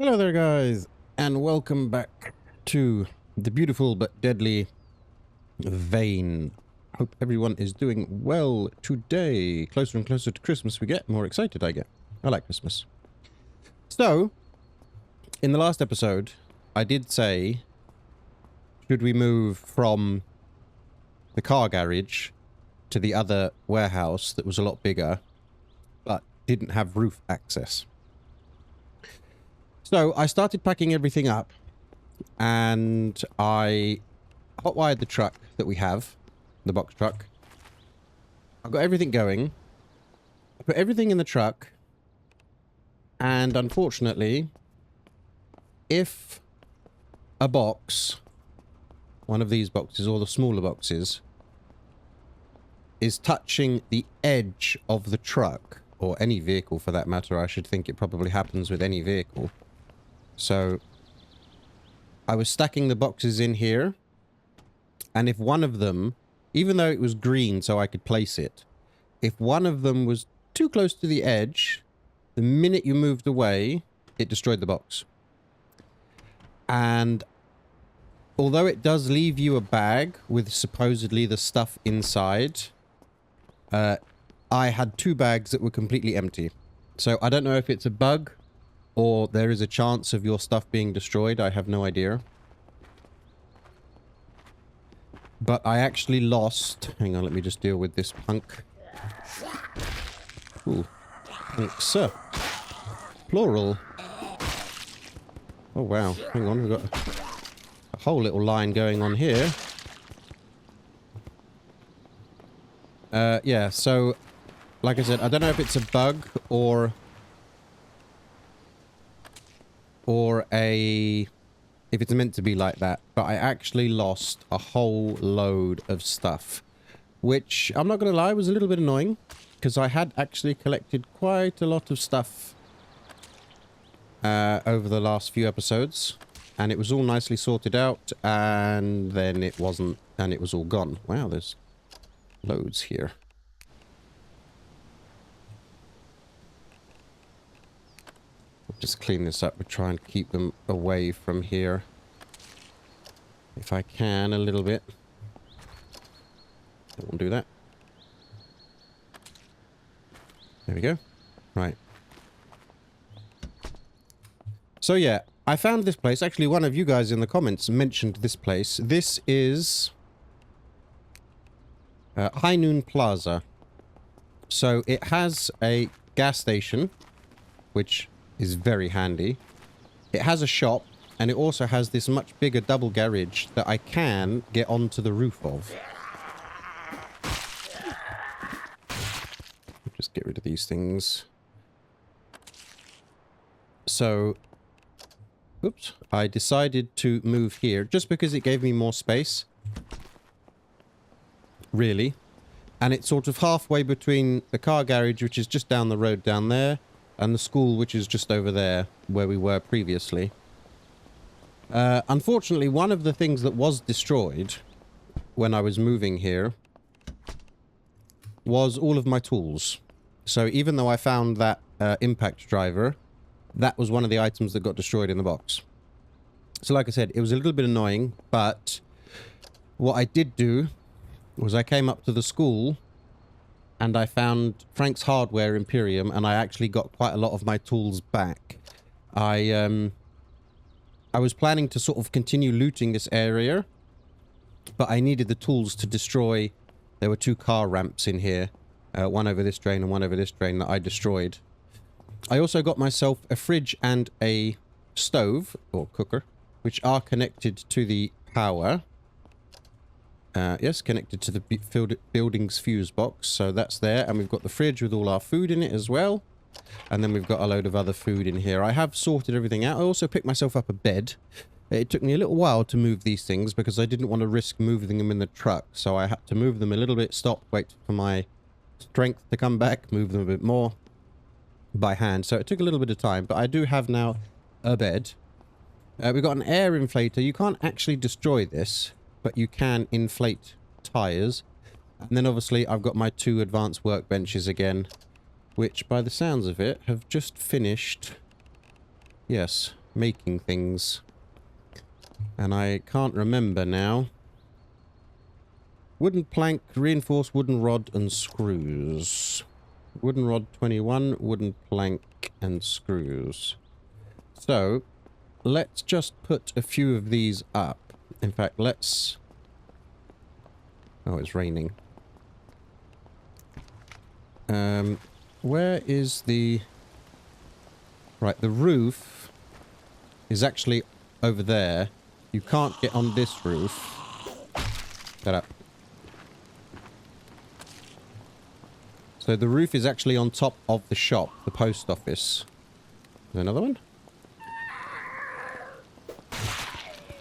Hello there guys, and welcome back to the beautiful but deadly vein. Hope everyone is doing well today. Closer and closer to Christmas we get, more excited I get. I like Christmas. So, in the last episode, I did say, should we move from the car garage to the other warehouse that was a lot bigger, but didn't have roof access. So I started packing everything up and I hotwired the truck that we have, the box truck. I've got everything going. I put everything in the truck and unfortunately, if a box, one of these boxes or the smaller boxes, is touching the edge of the truck, or any vehicle for that matter, I should think it probably happens with any vehicle. So, I was stacking the boxes in here, and if one of them, even though it was green so I could place it, if one of them was too close to the edge, the minute you moved away, it destroyed the box. And although it does leave you a bag with supposedly the stuff inside, I had two bags that were completely empty. So I don't know if it's a bug or there is a chance of your stuff being destroyed. I have no idea. But I actually lost... Hang on, let me just deal with this punk. Ooh. Punks. Plural. Oh, wow. Hang on, we've got a whole little line going on here. Yeah, so... Like I said, I don't know if it's a bug or if it's meant to be like that, but I actually lost a whole load of stuff, which I'm not going to lie was a little bit annoying because I had actually collected quite a lot of stuff over the last few episodes, and it was all nicely sorted out, and then it wasn't, and it was all gone. Wow, there's loads here. Just clean this up and try and keep them away from here. If I can, a little bit. I won't do that. There we go. Right. So yeah, I found this place. Actually, one of you guys in the comments mentioned this place. This is High Noon Plaza. So it has a gas station, which is very handy. It has a shop, and it also has this much bigger double garage that I can get onto the roof of. Just get rid of these things. So, oops, I decided to move here just because it gave me more space. Really. And it's sort of halfway between the car garage, which is just down the road down there, and the school, which is just over there, where we were previously. Unfortunately, one of the things that was destroyed when I was moving here was all of my tools. So even though I found that impact driver, that was one of the items that got destroyed in the box. So like I said, it was a little bit annoying, but what I did do was I came up to the school and I found Frank's Hardware Imperium, and I actually got quite a lot of my tools back. I was planning to sort of continue looting this area, but I needed the tools to destroy... There were two car ramps in here, one over this drain and one over this drain that I destroyed. I also got myself a fridge and a stove, or cooker, which are connected to the power. Yes, connected to the building's fuse box, so that's there, and we've got the fridge with all our food in it as well, and then we've got a load of other food in here. I have sorted everything out. I also picked myself up a bed. It took me a little while to move these things because I didn't want to risk moving them in the truck, so I had to move them a little bit, stop, wait for my strength to come back, move them a bit more by hand, so it took a little bit of time, but I do have now a bed. We've got an air inflator. You can't actually destroy this, but you can inflate tires. And then obviously I've got my two advanced workbenches again, which by the sounds of it have just finished. Yes, making things. And I can't remember now. Wooden plank, reinforced wooden rod and screws. Wooden rod 21, wooden plank and screws. So, let's just put a few of these up. In fact, let's... Oh, it's raining. Where is the... Right, the roof is actually over there. You can't get on this roof. Shut up. So the roof is actually on top of the shop, the post office. There's another one?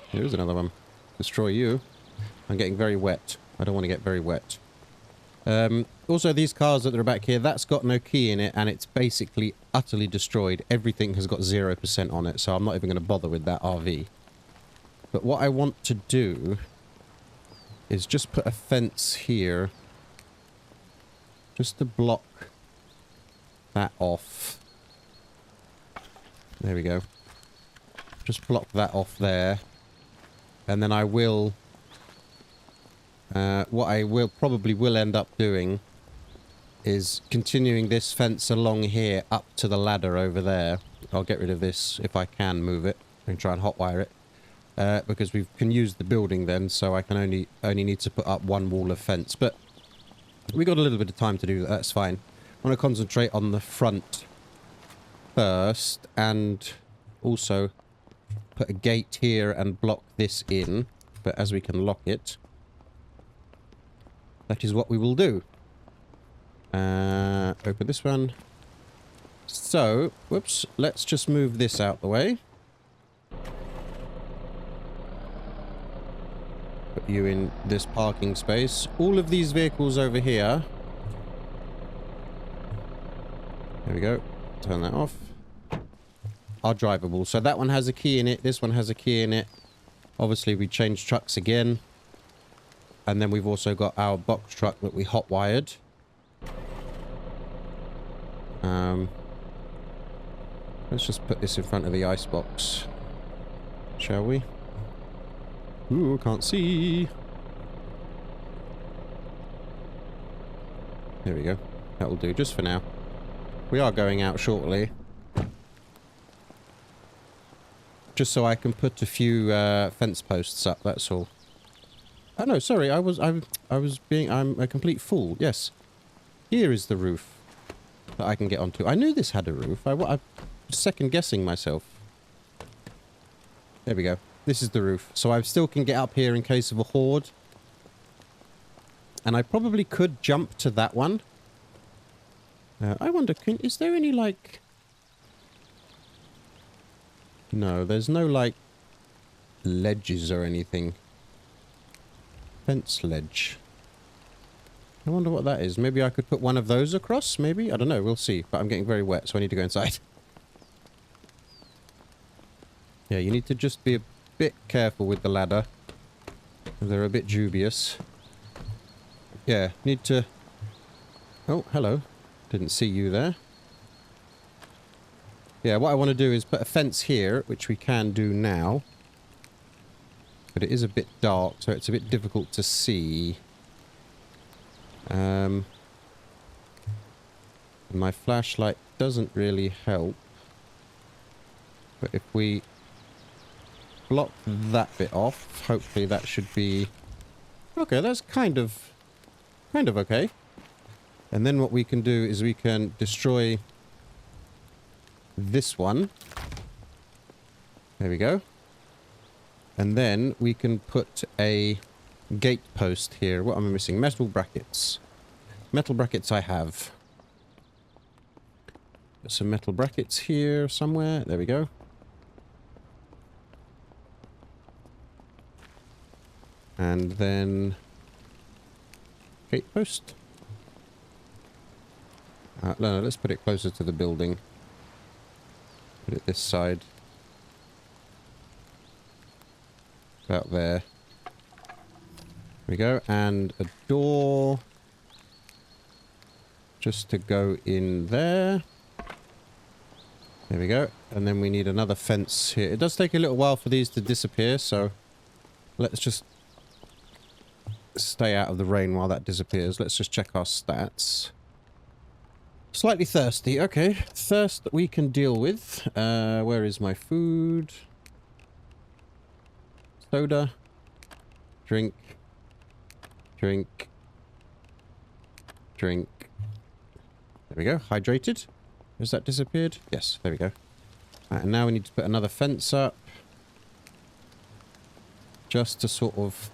Here's another one. Destroy you. I'm getting very wet. I don't want to get very wet. Also, these cars that are back here, that's got no key in it, and it's basically utterly destroyed. Everything has got 0% on it, so I'm not even going to bother with that RV. But what I want to do is just put a fence here. Just to block that off. There we go. Just block that off there. And then I will... what I will probably end up doing is continuing this fence along here up to the ladder over there. I'll get rid of this if I can move it and try and hotwire it. Because we can use the building then, so I can only need to put up one wall of fence. But we got a little bit of time to do that, that's fine. I want to concentrate on the front first, and also put a gate here and block this in. But as we can lock it, that is what we will do. Open this one. So, whoops, let's just move this out the way. Put you in this parking space. All of these vehicles over here. There we go. Turn that off. Are drivable. So that one has a key in it. This one has a key in it. Obviously, we changed trucks again. And then we've also got our box truck that we hotwired. Let's just put this in front of the icebox. Shall we? Ooh, can't see. There we go. That will do just for now. We are going out shortly. Just so I can put a few fence posts up, that's all. Oh no, sorry, I'm a complete fool. Yes. Here is the roof that I can get onto. I knew this had a roof. I'm second guessing myself. There we go. This is the roof. So I still can get up here in case of a horde. And I probably could jump to that one. I wonder, is there any, like... No, there's no, like, ledges or anything. Fence ledge. I wonder what that is. Maybe I could put one of those across, maybe? I don't know, we'll see. But I'm getting very wet, so I need to go inside. Yeah, you need to just be a bit careful with the ladder. They're a bit dubious. Yeah, need to... Oh, hello. Didn't see you there. Yeah, what I want to do is put a fence here, which we can do now. But it is a bit dark, so it's a bit difficult to see. My flashlight doesn't really help. But if we block that bit off, hopefully that should be... Okay, that's kind of okay. And then what we can do is we can destroy this one. There we go. And then we can put a gate post here. What am I missing? Metal brackets. Metal brackets I have. There's some metal brackets here somewhere. There we go. And then gate post. No, let's put it closer to the building. Put it this side. About there. There we go. And a door. Just to go in there. There we go. And then we need another fence here. It does take a little while for these to disappear, so let's just stay out of the rain while that disappears. Let's just check our stats. Slightly thirsty. Okay. Thirst we can deal with. Where is my food? Soda. Drink. Drink. Drink. There we go. Hydrated. Has that disappeared? Yes. There we go. Right, and now we need to put another fence up. Just to sort of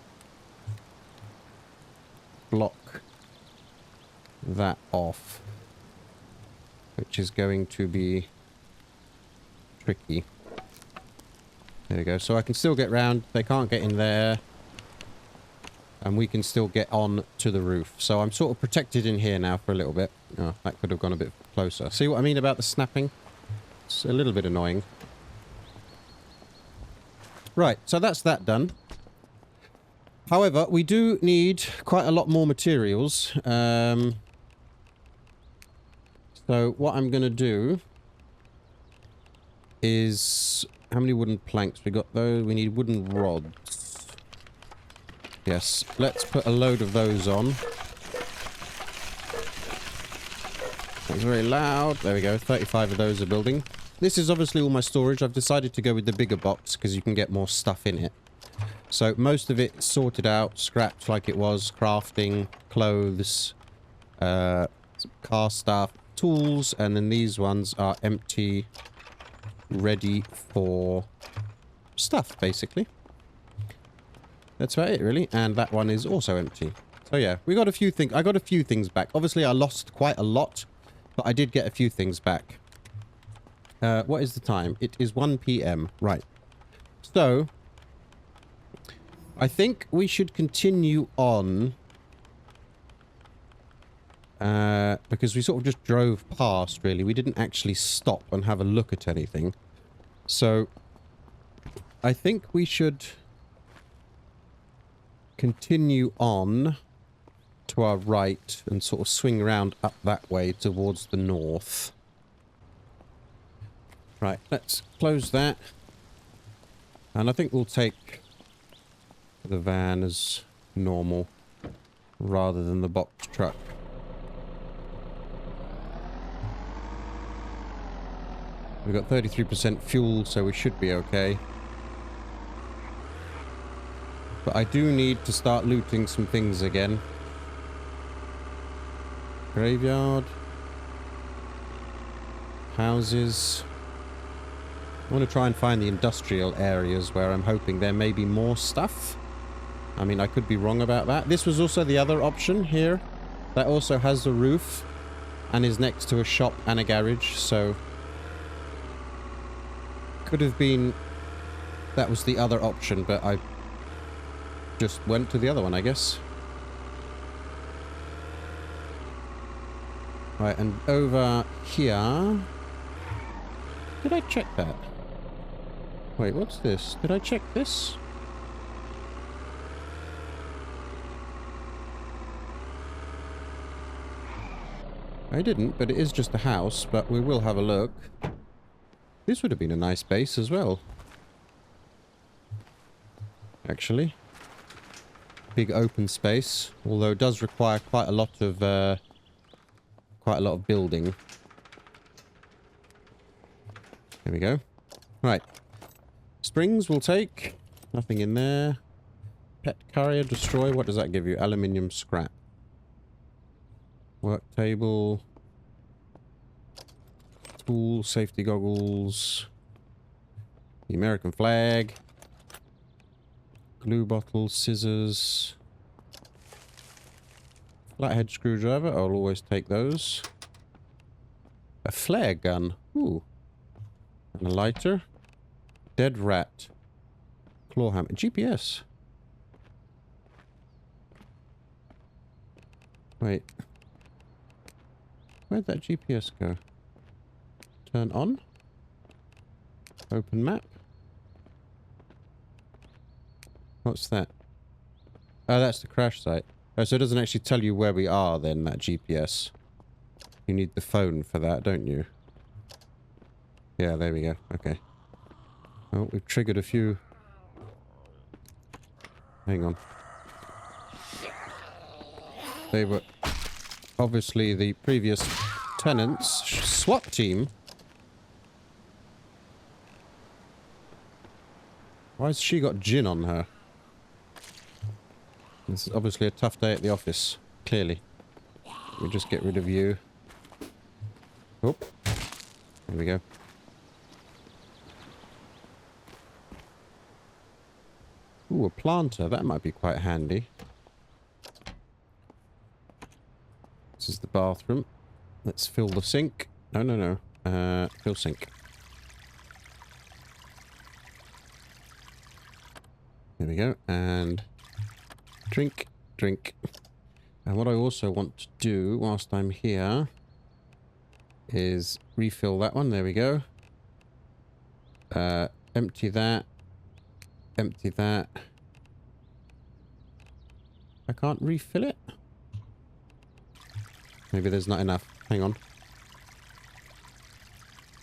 block that off. Which is going to be tricky. There we go. So I can still get round. They can't get in there. And we can still get on to the roof. So I'm sort of protected in here now for a little bit. Oh, that could have gone a bit closer. See what I mean about the snapping? It's a little bit annoying. Right, so that's that done. However, we do need quite a lot more materials. So what I'm going to do is... How many wooden planks? We got those. We need wooden rods. Yes. Let's put a load of those on. That's very loud. There we go. 35 of those are building. This is obviously all my storage. I've decided to go with the bigger box because you can get more stuff in it. So most of it sorted out, scrapped like it was, crafting, clothes, car stuff, tools, and then these ones are empty, ready for stuff, basically. That's about it, really. And that one is also empty. So yeah, we got a few things. I got a few things back. Obviously, I lost quite a lot, but I did get a few things back. What is the time? It is 1 PM. Right. So, I think we should continue on. Because we sort of just drove past, really. We didn't actually stop and have a look at anything. So, I think we should continue on to our right and sort of swing around up that way towards the north. Right, let's close that. And I think we'll take the van as normal rather than the box truck. We've got 33% fuel, so we should be okay. But I do need to start looting some things again. Graveyard. Houses. I want to try and find the industrial areas where I'm hoping there may be more stuff. I mean, I could be wrong about that. This was also the other option here. That also has a roof and is next to a shop and a garage, so... Could have been... That was the other option, but I just went to the other one, I guess. Right, and over here... Did I check that? Wait, what's this? Did I check this? I didn't, but it is just a house, but we will have a look. This would have been a nice base as well. Actually. Big open space, although it does require quite a lot of building. There we go. Right. Springs we'll take. Nothing in there. Pet carrier, destroy. What does that give you? Aluminium scrap. Work table. Tool, safety goggles. The American flag. Glue bottle, scissors. Flathead screwdriver. I'll always take those. A flare gun. Ooh. And a lighter. Dead rat. Claw hammer. GPS. Wait. Where'd that GPS go? Turn on. Open map. What's that? Oh, that's the crash site. Oh, so it doesn't actually tell you where we are then, that GPS. You need the phone for that, don't you? Yeah, there we go. Okay. Oh, we've triggered a few. Hang on. They were obviously the previous tenants' SWAT team. Why has she got gin on her? This is obviously a tough day at the office. Clearly. Let me just get rid of you. Oh. There we go. Ooh, a planter. That might be quite handy. This is the bathroom. Let's fill the sink. No, no, no. Fill sink. There we go. And drink, drink. And what I also want to do whilst I'm here is refill that one. There we go. Empty that. Empty that. I can't refill it. Maybe there's not enough. Hang on.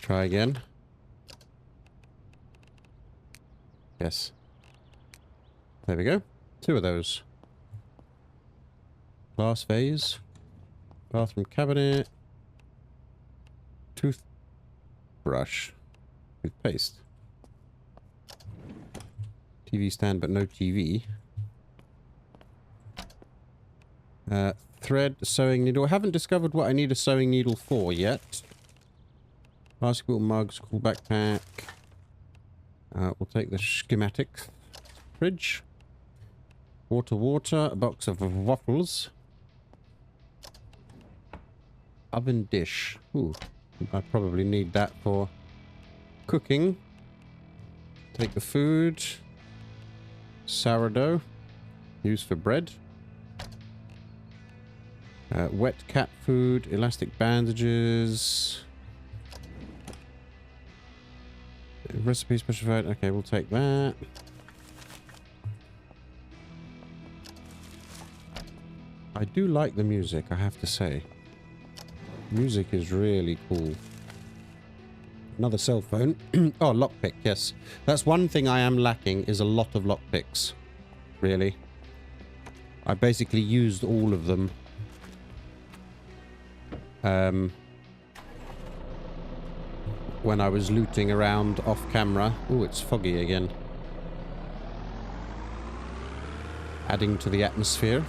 Try again. Yes. There we go. 2 of those. Glass vase. Bathroom cabinet. Toothbrush. Toothpaste. TV stand, but no TV. Thread, sewing needle. I haven't discovered what I need a sewing needle for yet. Basketball mugs, cool backpack. We'll take the schematic. Fridge. Water, a box of waffles. Oven dish. Ooh, I probably need that for cooking. Take the food. Sourdough. Used for bread. Wet cat food. Elastic bandages. Recipe specified. Okay, we'll take that. I do like the music, I have to say. Music is really cool. Another cell phone. Oh, lockpick, yes. That's one thing I am lacking, is a lot of lockpicks. Really. I basically used all of them. When I was looting around off camera. Oh, it's foggy again. Adding to the atmosphere.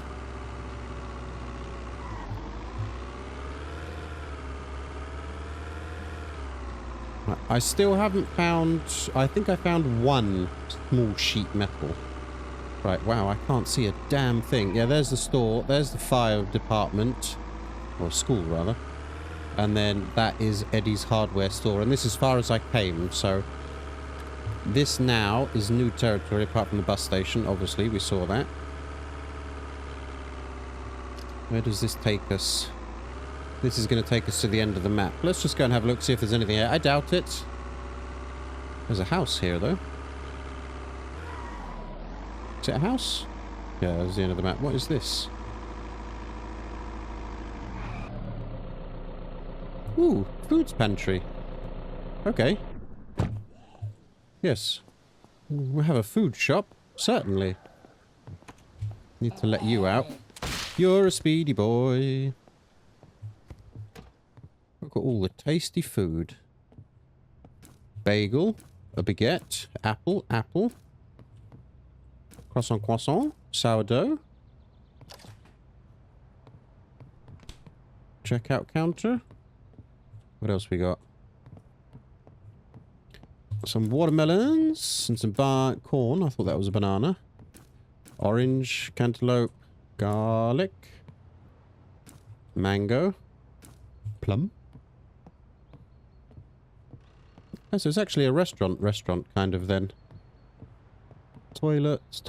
I still haven't found... I think I found one small sheet metal. Right, wow, I can't see a damn thing. Yeah, there's the store. There's the fire department. Or school, rather. And then that is Eddie's hardware store. And this is as far as I came, so... This now is new territory, apart from the bus station. Obviously, we saw that. Where does this take us? This is going to take us to the end of the map. Let's just go and have a look, see if there's anything here. I doubt it. There's a house here, though. Is it a house? Yeah, that's the end of the map. What is this? Ooh, foods pantry. Okay. Yes. We have a food shop. Certainly. Need to let you out. You're a speedy boy. Look at all the tasty food. Bagel. A baguette. Apple. Apple. Croissant, croissant. Sourdough. Checkout counter. What else we got? Some watermelons and some corn. I thought that was a banana. Orange, cantaloupe, garlic, mango, plum. Oh, so it's actually a restaurant kind of then. Toilets,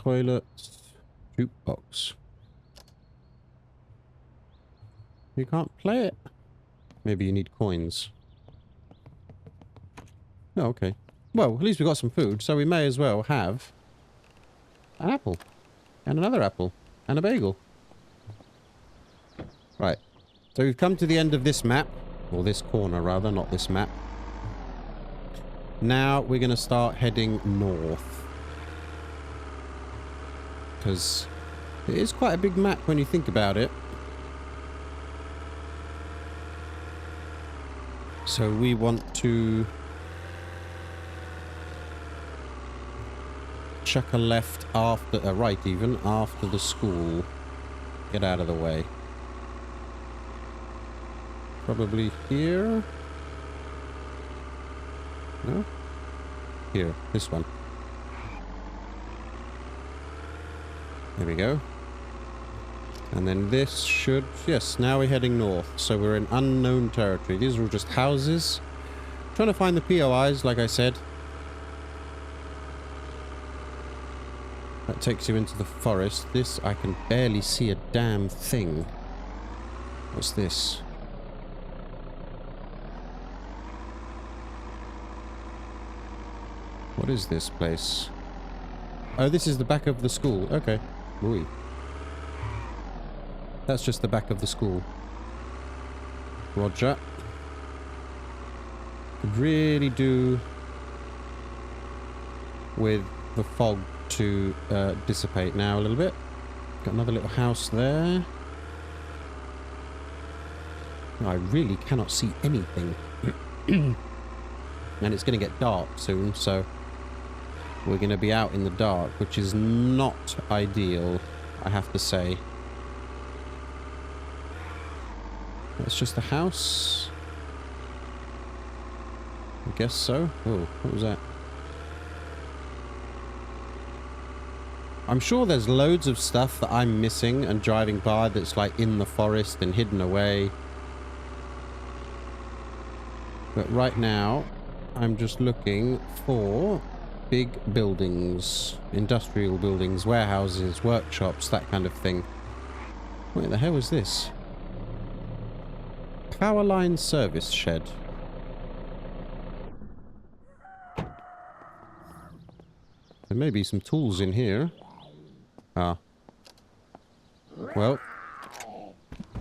jukebox. You can't play it. Maybe you need coins. Oh, okay. Well, at least we got some food, so we may as well have an apple. And another apple. And a bagel. Right. So we've come to the end of this map. Or this corner, rather, not this map. Now we're going to start heading north. Because it is quite a big map when you think about it. So we want to chuck a left after, right even, after the school. Get out of the way. Probably here? No? Here, this one. There we go. And then this should... Yes, now we're heading north. So we're in unknown territory. These are all just houses. Trying to find the POIs, like I said. That takes you into the forest. This, I can barely see a damn thing. What's this? What is this place? Oh, this is the back of the school. Okay. Ooh. That's just the back of the school. Roger. Could really do with the fog to dissipate now a little bit. Got another little house there. I really cannot see anything. And it's going to get dark soon, so we're going to be out in the dark, which is not ideal, I have to say. That's just a house. I guess so. Oh, what was that? I'm sure there's loads of stuff that I'm missing and driving by that's like in the forest and hidden away. But right now, I'm just looking for big buildings, industrial buildings, warehouses, workshops, that kind of thing. What the hell is this? Power line service shed. There may be some tools in here. Ah. Well.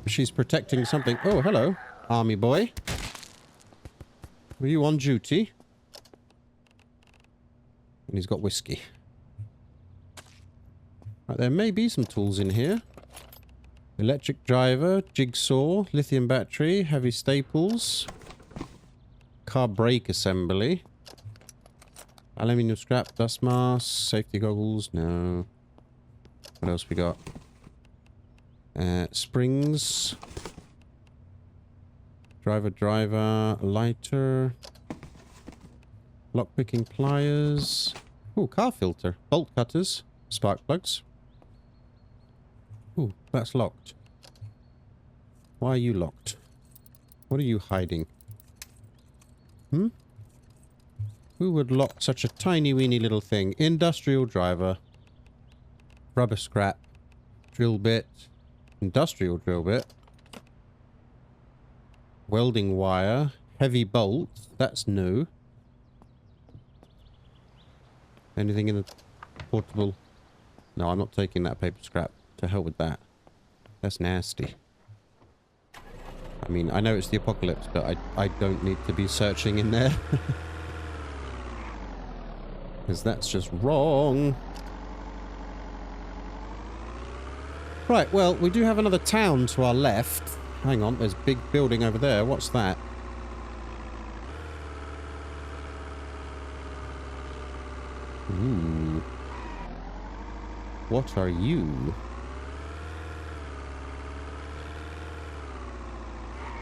She's protecting something. Oh, hello, army boy. Were you on duty? And he's got whiskey. Right, there may be some tools in here. Electric driver, jigsaw, lithium battery, heavy staples, car brake assembly, aluminium scrap, dust mask, safety goggles, no. What else we got? Springs, driver, lighter, lockpicking pliers, ooh, car filter, bolt cutters, spark plugs. Ooh, that's locked. Why are you locked? What are you hiding? Hmm? Who would lock such a tiny weeny little thing? Industrial driver. Rubber scrap. Drill bit. Industrial drill bit. Welding wire. Heavy bolt. That's new. Anything in the portable? No, I'm not taking that paper scrap. To hell with that. That's nasty. I mean, I know it's the apocalypse, but I don't need to be searching in there. Because that's just wrong. Right, well, we do have another town to our left. Hang on, there's a big building over there. What's that? Ooh. What are you?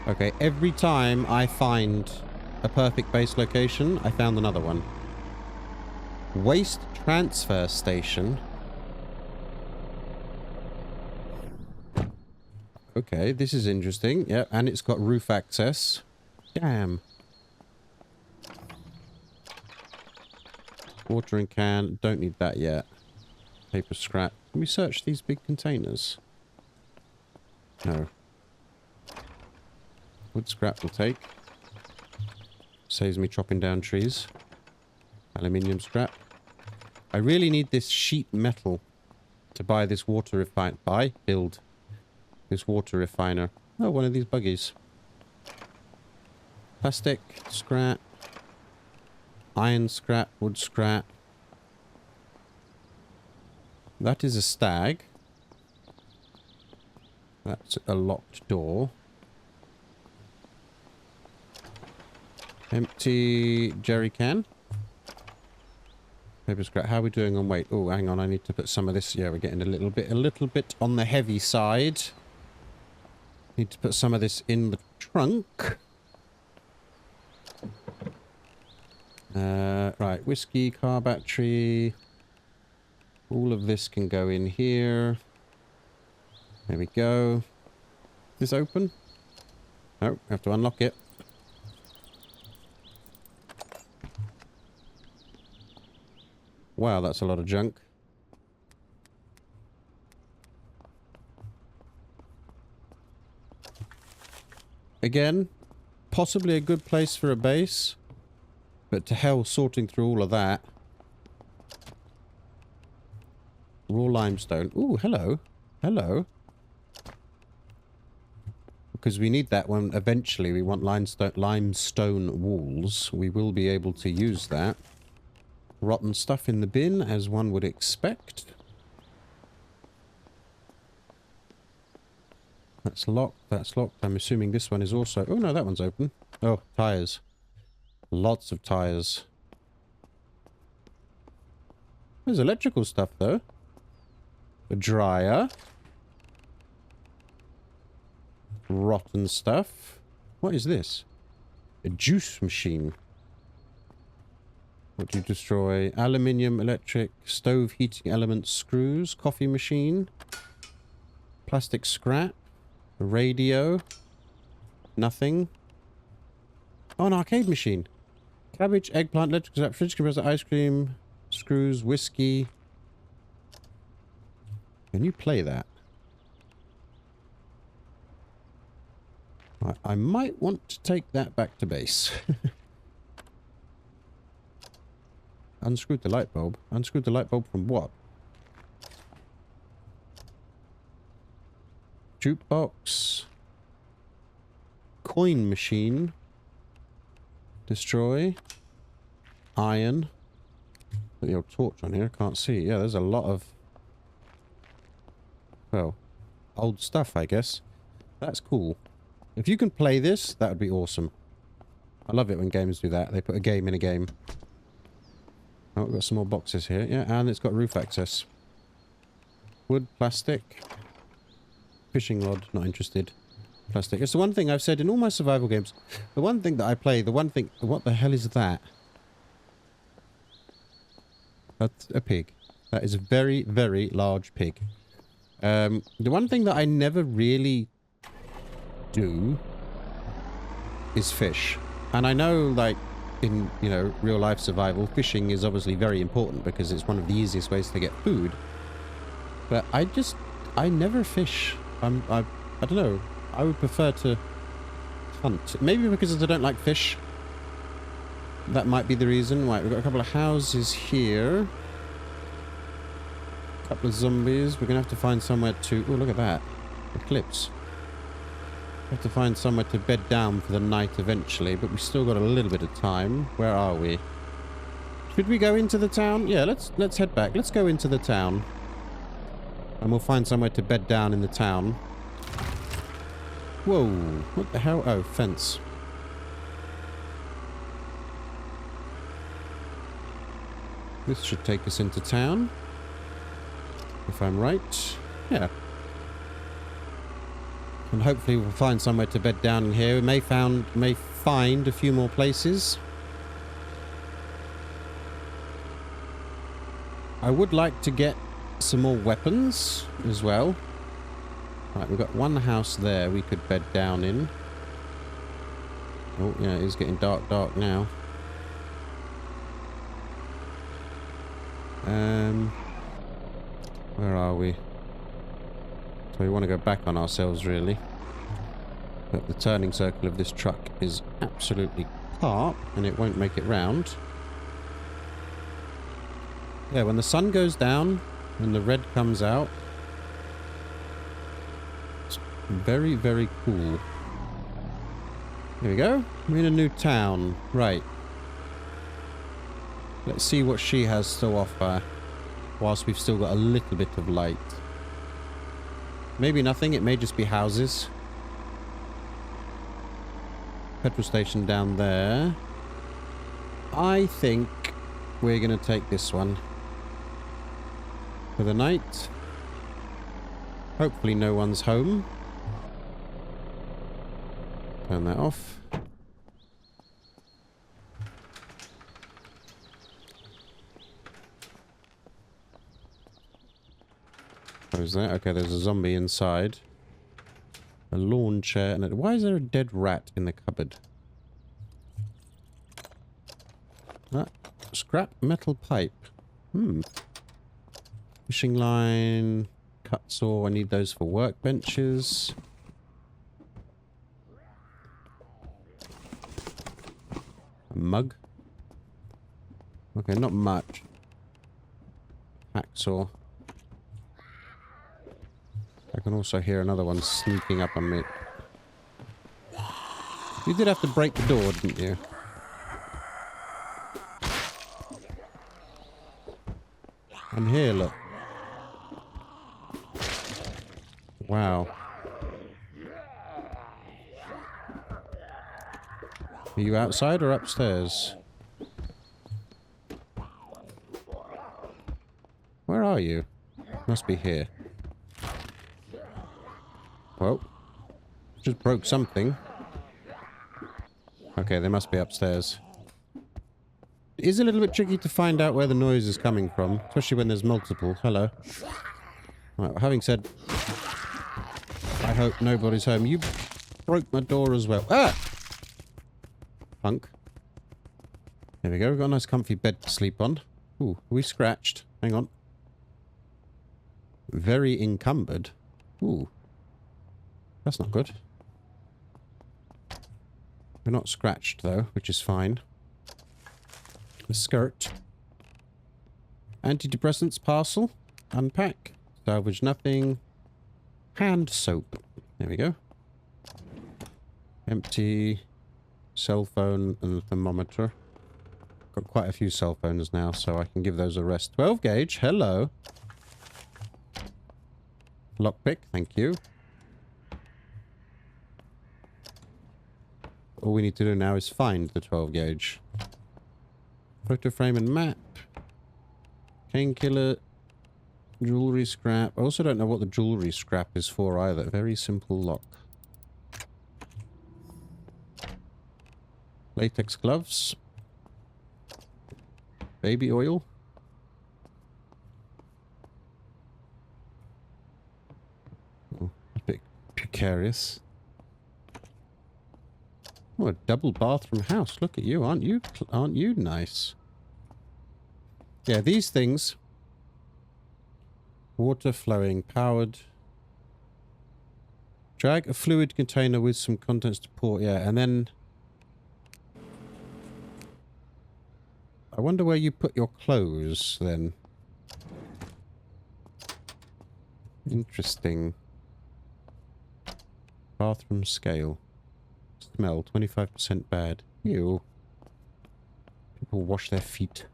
Okay, every time I find a perfect base location, I found another one. Waste transfer station. Okay, this is interesting. Yeah, and it's got roof access. Damn. Watering can. Don't need that yet. Paper scrap. Can we search these big containers? No. Wood scrap will take. Saves me chopping down trees. Aluminium scrap. I really need this sheet metal to buy this water refiner. Build this water refiner. Oh, one of these buggies. Plastic, scrap. Iron scrap, wood scrap. That is a stag. That's a locked door. Empty jerry can. Paper scrap. How are we doing on weight? Oh, hang on. I need to put some of this. Yeah, we're getting a little bit on the heavy side. Need to put some of this in the trunk. Right. Whiskey, car battery. All of this can go in here. There we go. Is this open? No, have to unlock it. Wow, that's a lot of junk. Again, possibly a good place for a base. But to hell sorting through all of that. Raw limestone. Ooh, hello. Hello. Because we need that when eventually we want limestone walls. We will be able to use that. Rotten stuff in the bin, as one would expect. That's locked. That's locked. I'm assuming this one is also... Oh, no, that one's open. Oh, tires. Lots of tires. There's electrical stuff, though. A dryer. Rotten stuff. What is this? A juice machine. What do you destroy? Aluminium, electric, stove heating elements, screws, coffee machine, plastic scrap, a radio, nothing. Oh, an arcade machine. Cabbage, eggplant, electric scrap, fridge compressor, ice cream, screws, whiskey. Can you play that? I might want to take that back to base. Unscrewed the light bulb. Unscrewed the light bulb from what? Jukebox. Coin machine. Destroy. Iron. Put the old torch on here. Can't see. Yeah, there's a lot of... well, old stuff, I guess. That's cool. If you can play this, that would be awesome. I love it when games do that. They put a game in a game. Oh, we've got some more boxes here. Yeah, and it's got roof access. Wood, plastic. Fishing rod, not interested. Plastic. It's the one thing I've said in all my survival games. The one thing that I play, the one thing... what the hell is that? That's a pig. That is a very, very large pig. The one thing that I never really do is fish. And I know, like, in, you know, real life survival, fishing is obviously very important because it's one of the easiest ways to get food. But I never fish. I don't know. I would prefer to hunt. Maybe because I don't like fish. That might be the reason. Right, we've got a couple of houses here. A couple of zombies. We're going to have to find somewhere to... oh, look at that. Eclipse. Have to find somewhere to bed down for the night eventually, but we've still got a little bit of time. Where are we? Should we go into the town? Yeah, let's head back. Let's go into the town. And we'll find somewhere to bed down in the town. Whoa. What the hell? Oh, fence. This should take us into town. If I'm right. Yeah. And hopefully we'll find somewhere to bed down in here. We may find a few more places. I would like to get some more weapons as well. Right, we've got one house there we could bed down in. Oh, yeah, it is getting dark now. Where are we? So we want to go back on ourselves, really. But the turning circle of this truck is absolutely sharp, and it won't make it round. Yeah, when the sun goes down and the red comes out, it's very, very cool. Here we go. We're in a new town. Right. Let's see what she has to offer whilst we've still got a little bit of light. Maybe nothing. It may just be houses. Petrol station down there. I think we're going to take this one for the night. Hopefully no one's home. Turn that off. Close that. Okay, there's a zombie inside. A lawn chair. And why is there a dead rat in the cupboard? Ah, scrap metal pipe. Fishing line. Cut saw. I need those for workbenches. A mug. Okay, not much. Hacksaw. I can also hear another one sneaking up on me. You did have to break the door, didn't you? And here, look. Wow. Are you outside or upstairs? Where are you? Must be here. Well, just broke something. Okay, they must be upstairs. It is a little bit tricky to find out where the noise is coming from, especially when there's multiple. Hello. Right, having said, I hope nobody's home. You broke my door as well. Ah! Punk. There we go. We've got a nice comfy bed to sleep on. Ooh, are we scratched? Hang on. Very encumbered. Ooh. That's not good. We're not scratched, though, which is fine. A skirt. Antidepressants parcel. Unpack. Salvage nothing. Hand soap. There we go. Empty. Cell phone and a thermometer. Got quite a few cell phones now, so I can give those a rest. 12 gauge. Hello. Lockpick. Thank you. All we need to do now is find the 12 gauge. Photo frame and map. Painkiller. Jewelry scrap. I also don't know what the jewelry scrap is for either. Very simple lock. Latex gloves. Baby oil. Oh, a bit precarious. Oh, a double bathroom house. Look at you. Aren't you nice? Yeah, these things. Water flowing, powered. Drag a fluid container with some contents to pour. Yeah, and then... I wonder where you put your clothes, then. Interesting. Bathroom scale. Smell, 25% bad. Ew. People wash their feet.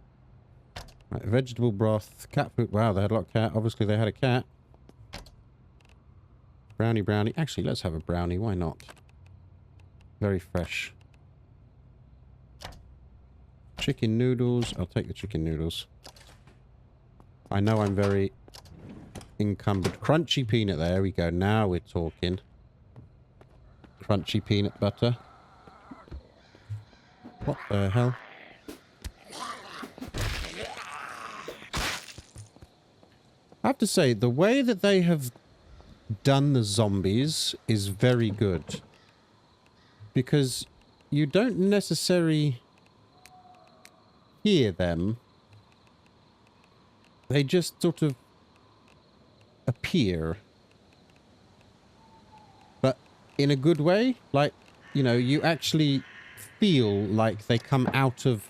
Right, vegetable broth. Cat food. Wow, they had a lot of cat. Obviously, they had a cat. Brownie. Actually, let's have a brownie. Why not? Very fresh. Chicken noodles. I'll take the chicken noodles. I know I'm very encumbered. Crunchy peanut. There we go. Now we're talking. Crunchy peanut butter. What the hell? I have to say, the way that they have done the zombies is very good. Because you don't necessarily hear them. They just sort of appear. But in a good way. Like, you know, you actually feel like they come out of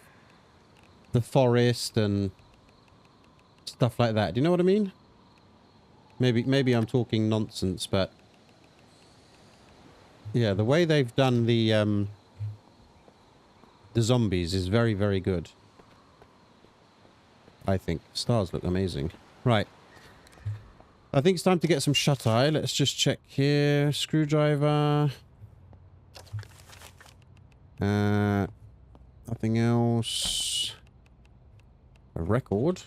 the forest and stuff like that. Do you know what I mean? Maybe I'm talking nonsense, but yeah, the way they've done the zombies is very, very good. I think. Stars look amazing. Right. I think it's time to get some shut-eye. Let's just check here. Screwdriver. Nothing else. A record.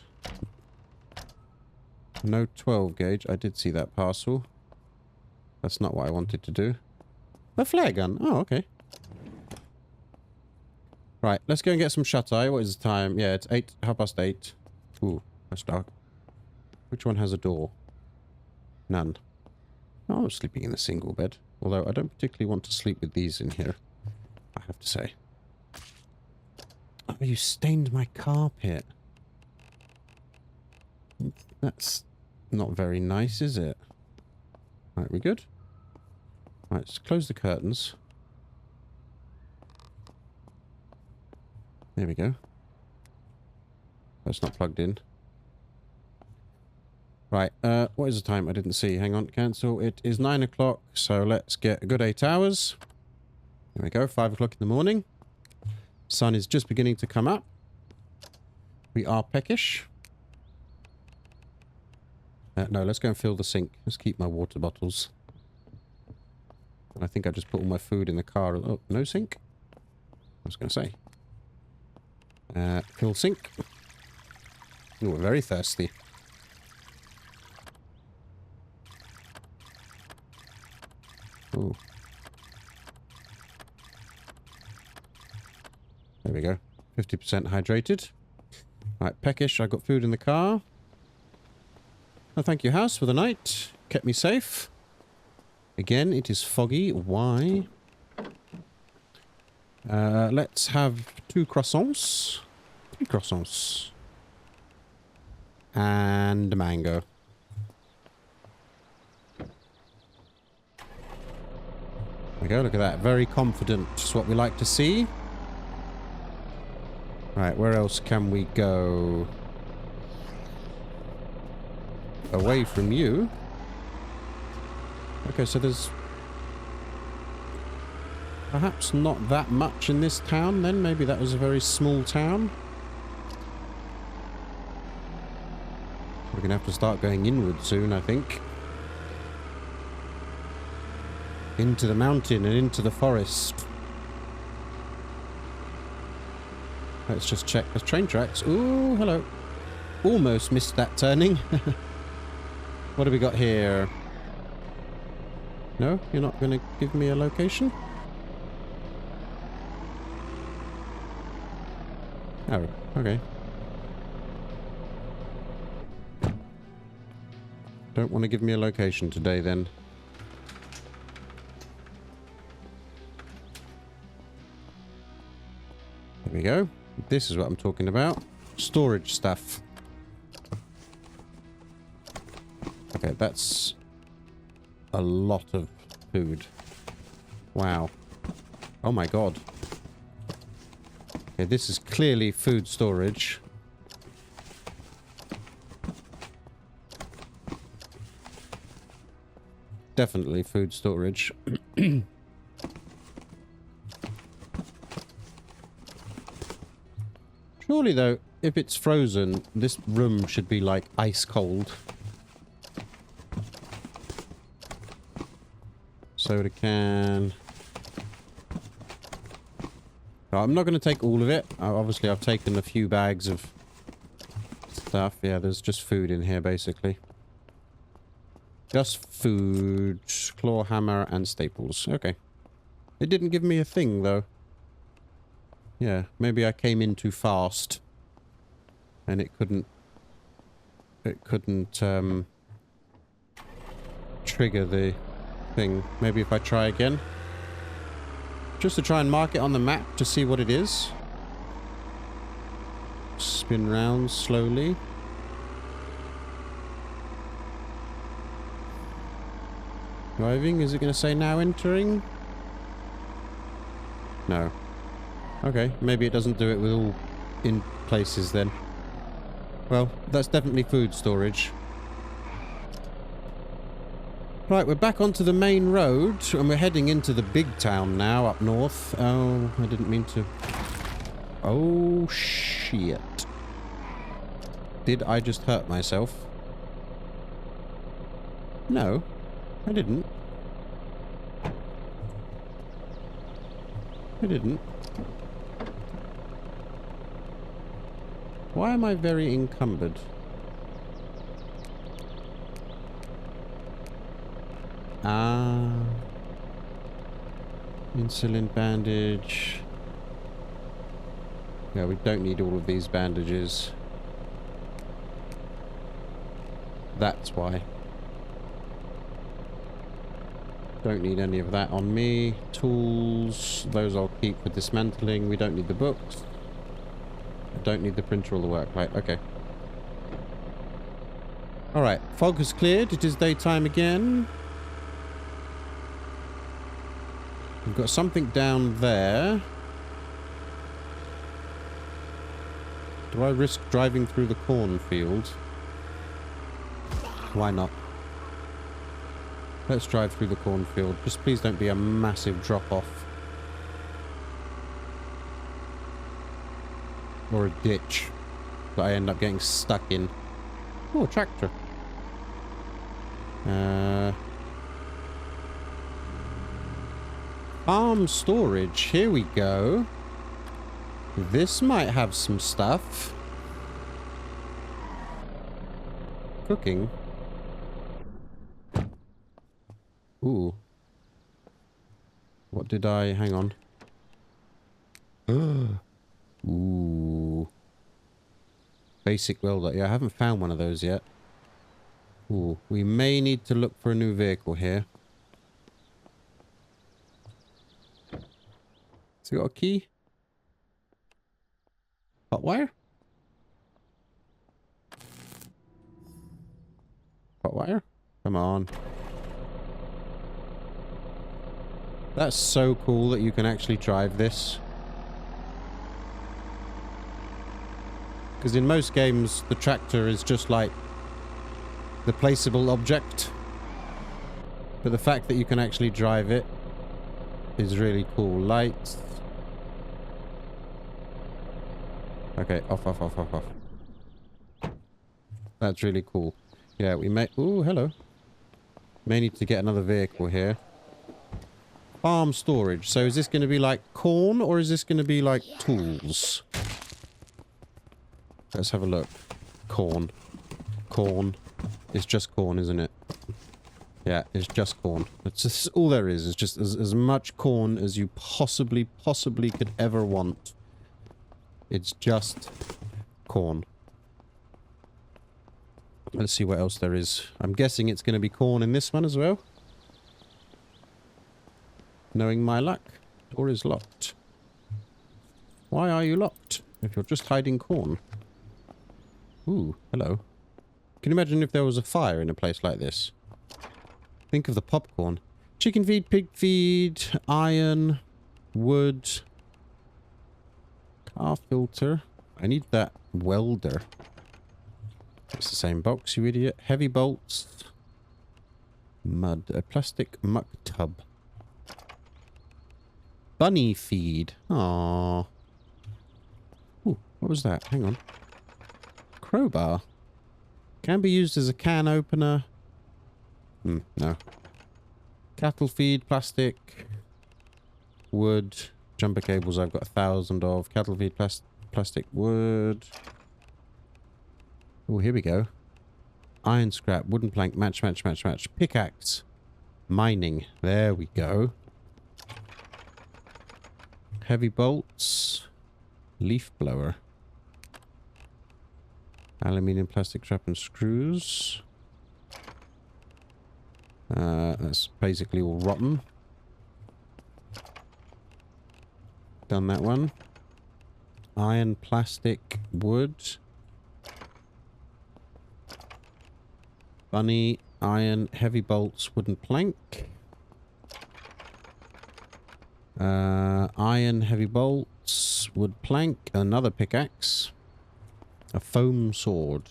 No 12 gauge. I did see that parcel. That's not what I wanted to do. A flare gun. Oh, okay. Right, let's go and get some shut-eye. What is the time? Yeah, it's 8:30. Ooh, that's dark. Which one has a door? None. Oh, I'm sleeping in a single bed. Although I don't particularly want to sleep with these in here, I have to say. Oh, you stained my carpet. That's not very nice, is it? Right, we good? Right, let's close the curtains. There we go. That's not plugged in. Right, what is the time? I didn't see. Hang on, cancel. It is 9 o'clock, so let's get a good 8 hours. There we go, 5 o'clock in the morning. Sun is just beginning to come up. We are peckish. No, let's go and fill the sink. Let's keep my water bottles. I think I just put all my food in the car. Oh, no sink? I was going to say. Fill sink. Oh, we're very thirsty. Ooh. There we go. 50% hydrated. Right, peckish. I got food in the car. Oh, thank you, house, for the night. Kept me safe. Again, it is foggy. Why? Let's have 2 croissants. 3 croissants. And a mango. There we go, look at that. Very confident. Just what we like to see. Right, where else can we go? Away from you. Okay, so there's perhaps not that much in this town then. Maybe that was a very small town. We're going to have to start going inward soon, I think. Into the mountain and into the forest. Let's just check the train tracks. Ooh, hello. Almost missed that turning. What have we got here? No? You're not going to give me a location? Oh, okay. Don't want to give me a location today, then. There we go. This is what I'm talking about. Storage stuff. Okay, that's a lot of food. Wow. Oh my god. Okay, this is clearly food storage. Definitely food storage. Surely, though, if it's frozen, this room should be, like, ice cold. Soda can. Oh, I'm not going to take all of it. Obviously, I've taken a few bags of stuff. Yeah, there's just food in here, basically. Just food, claw hammer, and staples. Okay. It didn't give me a thing, though. Yeah, maybe I came in too fast. And it couldn't... trigger the thing. Maybe if I try again. Just to try and mark it on the map to see what it is. Spin round slowly. Driving, is it going to say now entering? No. Okay, maybe it doesn't do it with all in places then. Well, that's definitely food storage. Right, we're back onto the main road, and we're heading into the big town now, up north. Oh, I didn't mean to... Oh, shit. Did I just hurt myself? No, I didn't. I didn't. Why am I very encumbered? Ah. Insulin bandage. Yeah, we don't need all of these bandages. That's why. Don't need any of that on me. Tools. Those I'll keep for dismantling. We don't need the books. I don't need the printer or the work light. Okay. Alright. Fog has cleared. It is daytime again. We've got something down there. Do I risk driving through the cornfield? Why not? Let's drive through the cornfield. Just please don't be a massive drop-off. Or a ditch that I end up getting stuck in. Oh, a tractor. Farm storage. Here we go. This might have some stuff. Cooking. Ooh. What did I... Hang on. Ooh. Basic welder. Yeah, I haven't found one of those yet. Ooh. We may need to look for a new vehicle here. Has it got a key? Hot wire? Hot wire? Come on. That's so cool that you can actually drive this. Because in most games, the tractor is just like the placeable object. But the fact that you can actually drive it is really cool. Lights. Okay, off, off, off, off, off. That's really cool. Yeah, we may... Ooh, hello. May need to get another vehicle here. Farm storage. So is this going to be like corn or is this going to be like tools? Let's have a look. Corn. Corn. It's just corn, isn't it? Yeah, it's just corn. It's just all there is. It's just as much corn as you possibly could ever want. It's just corn. Let's see what else there is. I'm guessing it's going to be corn in this one as well. Knowing my luck. Door is locked. Why are you locked? If you're just hiding corn. Ooh, hello. Can you imagine if there was a fire in a place like this? Think of the popcorn. Chicken feed, pig feed, iron, wood, car filter. I need that welder. It's the same box, you idiot. Heavy bolts. Mud. A plastic muck tub. Bunny feed. Aww. Ooh, what was that? Hang on. Crowbar. Can be used as a can opener. No. Cattle feed, plastic. Wood. Jumper cables I've got 1,000 of. Cattle feed, plastic, wood. Oh, here we go. Iron scrap, wooden plank, match. Pickaxe. Mining. There we go. Heavy bolts. Leaf blower. Aluminium, plastic, trap and screws. That's basically all rotten. Done that one. Iron, plastic, wood. Bunny, iron, heavy bolts, wooden plank. Iron, heavy bolts, wood plank, another pickaxe. A foam sword.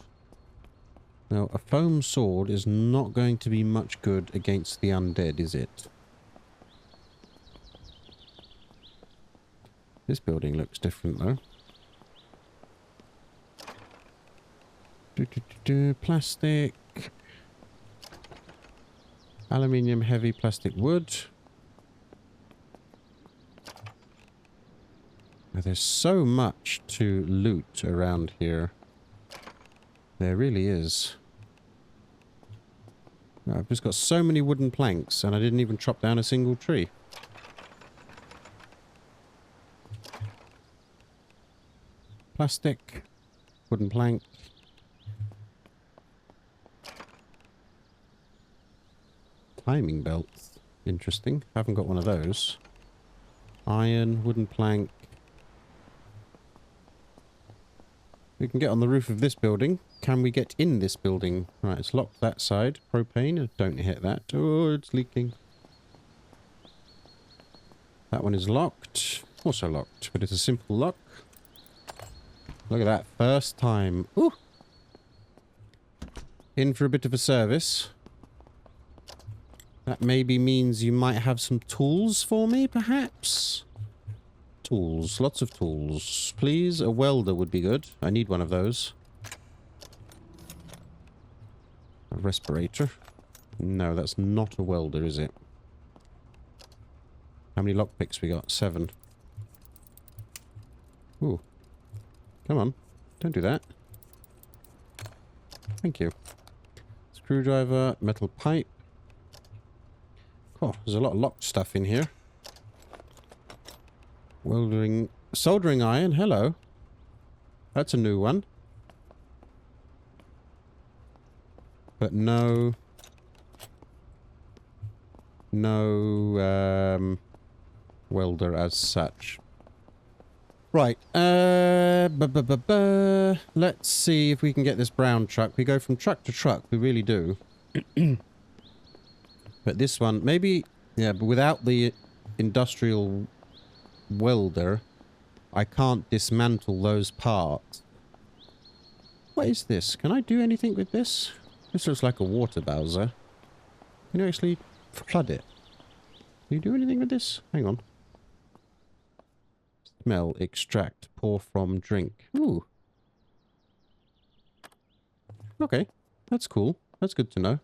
Now, a foam sword is not going to be much good against the undead, is it? This building looks different, though. Plastic. Aluminium, heavy, plastic, wood. Now, there's so much to loot around here. There really is. I've just got so many wooden planks and I didn't even chop down a single tree. Plastic. Wooden plank. Timing belts. Interesting. Haven't got one of those. Iron, wooden plank. We can get on the roof of this building. Can we get in this building? Right, it's locked that side. Propane. Don't hit that. Oh, it's leaking. That one is locked. Also locked, but it's a simple lock. Look at that. First time. Ooh. In for a bit of a service. That maybe means you might have some tools for me, perhaps? Tools. Lots of tools. Please, a welder would be good. I need one of those. A respirator. No, that's not a welder, is it? How many lockpicks we got? 7. Ooh. Come on. Don't do that. Thank you. Screwdriver, metal pipe. Oh, there's a lot of locked stuff in here. Welding... Soldering iron, hello. That's a new one. But no... No, welder as such. Right, let's see if we can get this brown truck. We go from truck to truck, we really do. But this one, maybe... Yeah, but without the industrial welder, I can't dismantle those parts. What is this? Can I do anything with this? This looks like a water bowser. Can you actually flood it? Can you do anything with this? Hang on. Smell, extract, pour from, drink. Ooh. Okay, that's cool. That's good to know.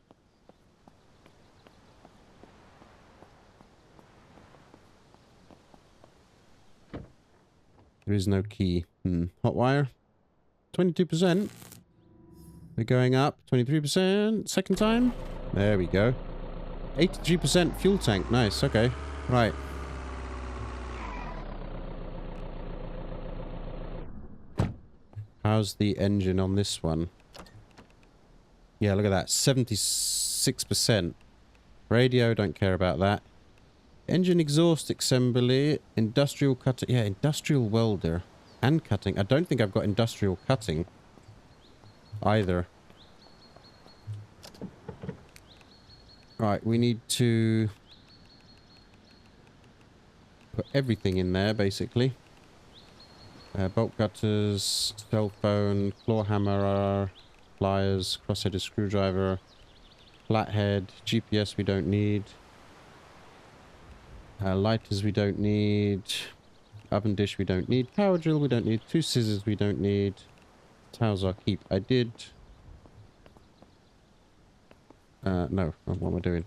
There is no key. Hot wire. 22%. We're going up. 23%. Second time. There we go. 83% fuel tank. Nice. Okay. Right. How's the engine on this one? Yeah, look at that. 76%. Radio, don't care about that. Engine exhaust assembly. Industrial cutting. Yeah, industrial welder. And cutting. I don't think I've got industrial cutting. Either. Right, we need to put everything in there, basically. Bolt cutters, cell phone, claw hammer, pliers, cross-headed screwdriver, flathead, GPS we don't need. Lighters we don't need. Oven dish we don't need. Power drill we don't need. 2 scissors we don't need. Towels I'll keep. I did... no. What am I doing?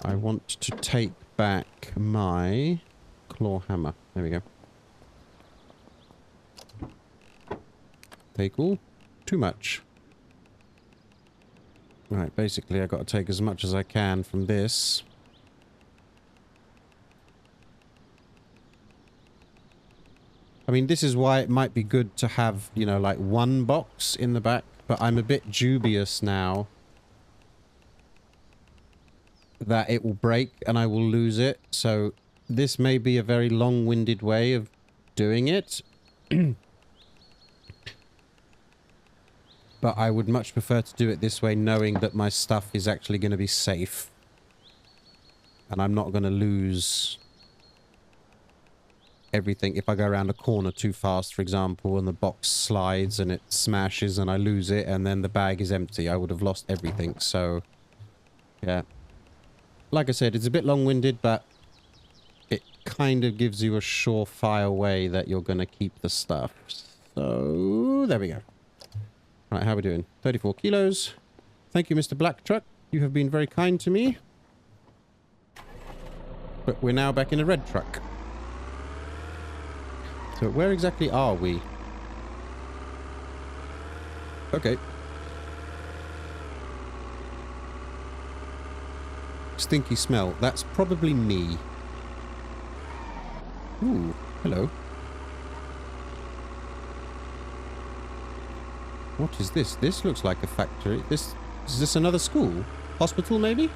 I want to take back my claw hammer. There we go. Take all. Too much. Right, basically I've got to take as much as I can from this. I mean, this is why it might be good to have, you know, like one box in the back, but I'm a bit dubious now that it will break and I will lose it. So this may be a very long-winded way of doing it. But I would much prefer to do it this way, knowing that my stuff is actually going to be safe. And I'm not going to lose everything if I go around a corner too fast, for example, and the box slides and it smashes and I lose it and then the bag is empty. I would have lost everything. So, yeah. Like I said, it's a bit long-winded, but it kind of gives you a surefire way that you're going to keep the stuff. So, there we go. Right, how are we doing? 34 kilos. Thank you, Mr. Black Truck. You have been very kind to me. But we're now back in a red truck. So where exactly are we? Okay. Stinky smell. That's probably me. Ooh, hello. What is this? This looks like a factory. Is this another school? Hospital, maybe?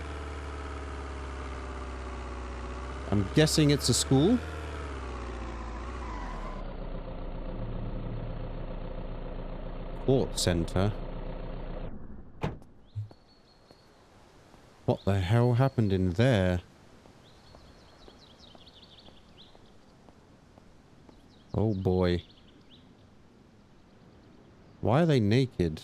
I'm guessing it's a school. Court center. What the hell happened in there? Oh boy. Why are they naked?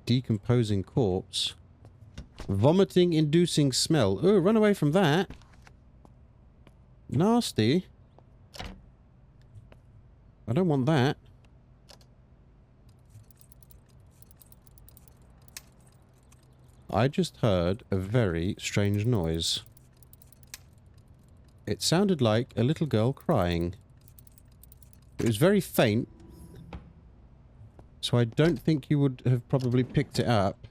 Decomposing corpse. Vomiting inducing smell. Oh, run away from that. Nasty. I don't want that. I just heard a very strange noise. It sounded like a little girl crying. It was very faint, so I don't think you would have probably picked it up.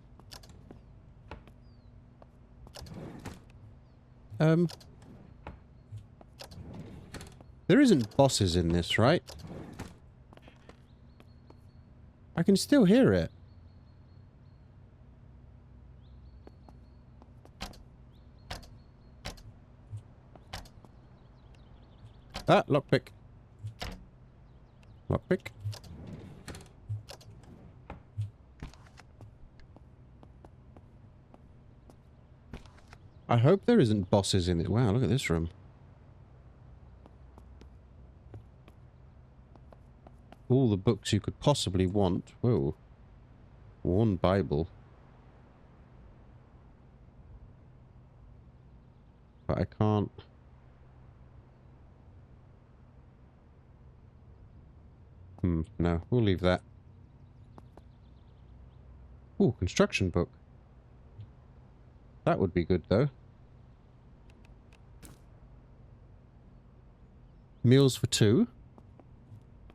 There isn't bosses in this, right? I can still hear it. Ah, lockpick. Lockpick. I hope there isn't bosses in it. Wow, look at this room. All the books you could possibly want. Whoa. Worn Bible. But I can't... no, we'll leave that. Ooh, construction book. That would be good, though. Meals for 2.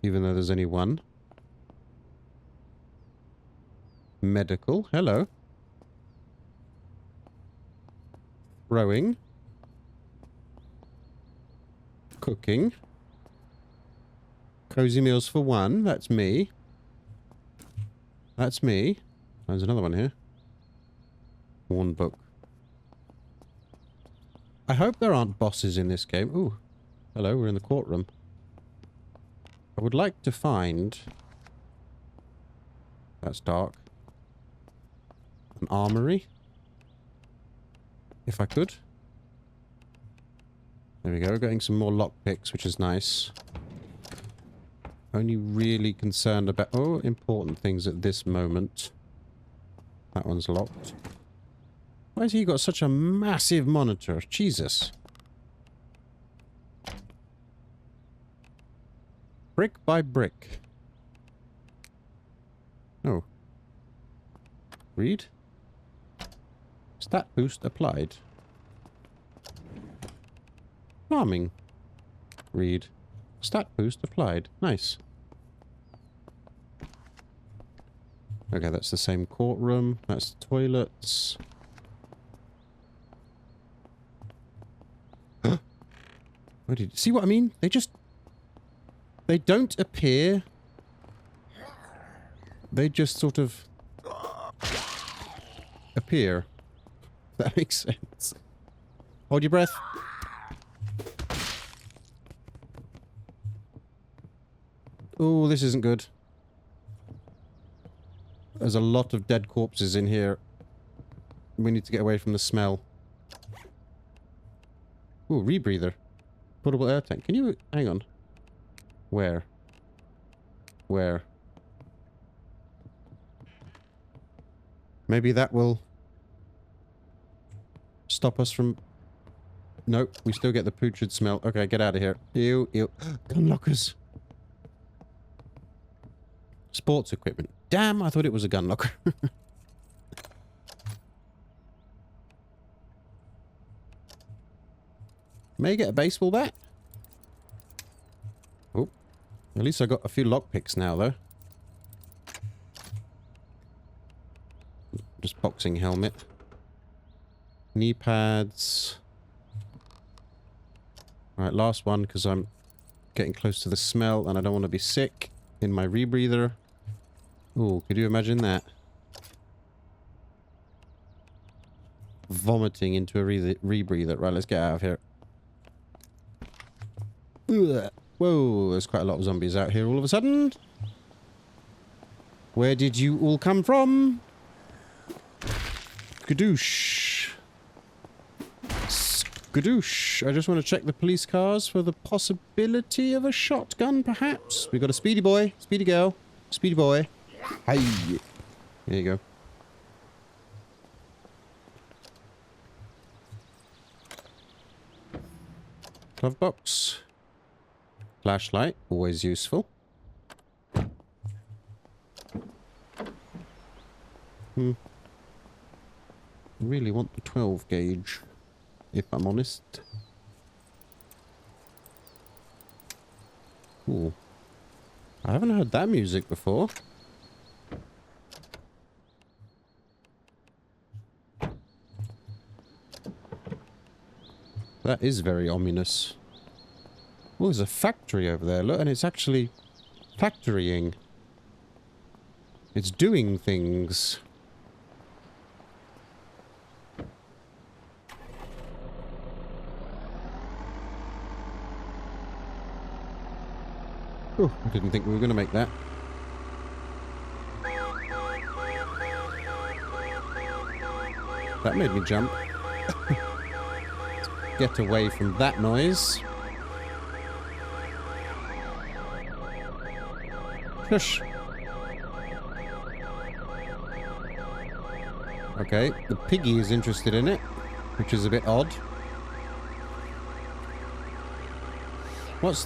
Even though there's only 1. Medical. Hello. Rowing. Cooking. Cozy meals for 1. That's me. That's me. There's another one here. Worn book. I hope there aren't bosses in this game. Ooh. Hello, we're in the courtroom. I would like to find... That's dark. An armory. If I could. There we go. Getting some more lockpicks, which is nice. Only really concerned about... Oh, important things at this moment. That one's locked. Why has he got such a massive monitor? Jesus. Brick by brick. Oh. Read. Stat boost applied. Farming. Read. Stat boost applied. Nice. Okay, that's the same courtroom. That's the toilets. Where did you see what I mean? They just... They don't appear. They just sort of... appear. That makes sense. Hold your breath. Oh, this isn't good. There's a lot of dead corpses in here. We need to get away from the smell. Ooh, rebreather. Portable air tank. Can you... Hang on. Where? Where? Maybe that will... stop us from... Nope, we still get the putrid smell. Okay, get out of here. Ew, ew. Gun lockers. Sports equipment. Damn, I thought it was a gun locker. May get a baseball bat. Oh, at least I got a few lockpicks now, though. Just boxing helmet. Knee pads. Alright, last one, because I'm getting close to the smell and I don't want to be sick in my rebreather. Ooh, could you imagine that? Vomiting into a rebreather. Right, let's get out of here. Ugh. Whoa, there's quite a lot of zombies out here all of a sudden. Where did you all come from? Skadoosh. Skadoosh. I just want to check the police cars for the possibility of a shotgun, perhaps. We got a speedy boy, speedy girl, speedy boy. Hey. There you go. Glove box. Flashlight, always useful. I really want the 12 gauge, if I'm honest. Ooh. I haven't heard that music before. That is very ominous. Oh, there's a factory over there, look, and it's actually factorying. It's doing things. Oh, I didn't think we were going to make that. That made me jump. Get away from that noise. Shush. Okay, the piggy is interested in it, which is a bit odd. What's